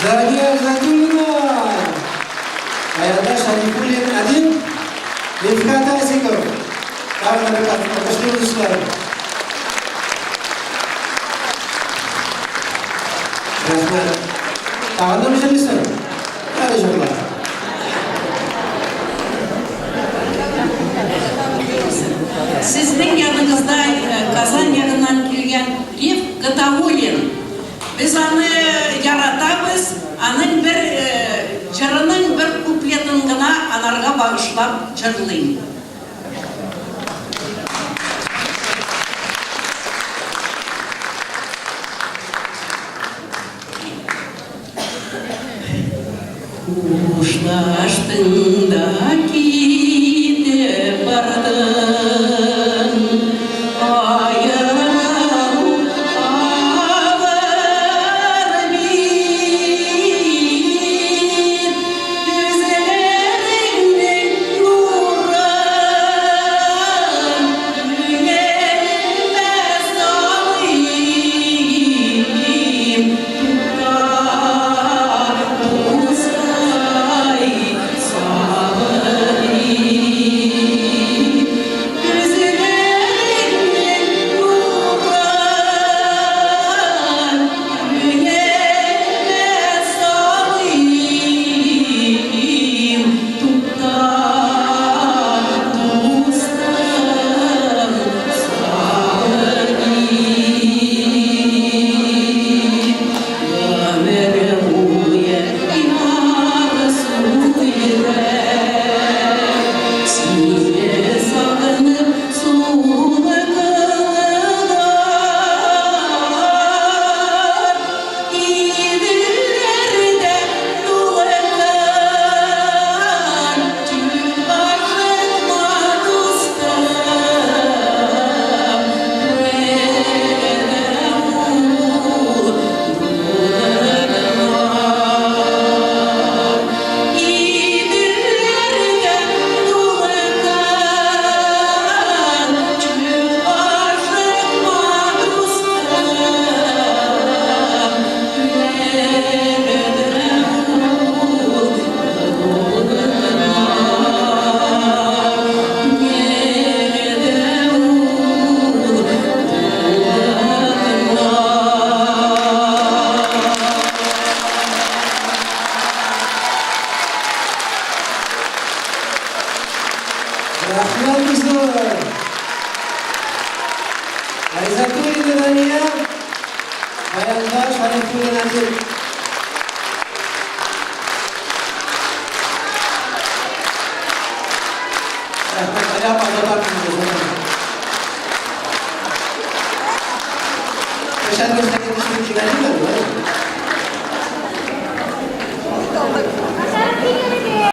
Дания Затулина, Аята Шарифуллин Адин, Рифкат Асиков. Karena dekat, pasti besar. Karena tahun bisa besar, ada insyaallah. Sizin yanınızda Kazan yanından gelgen Rif Gıtavulin. Biz onu yaratabız, onun bir çarının bir kupletini gına anarga bağışlap çarlayın. Kuşlaştın da gidip vardın, ayağım ağır bir, gözlerinin nuru, yüreğime salayım, Rahmat kızlar. Aizatulina Dania, Ayanta Şarifulin Adil. Saya pada waktu itu. Pesan kita itu sudah tinggal.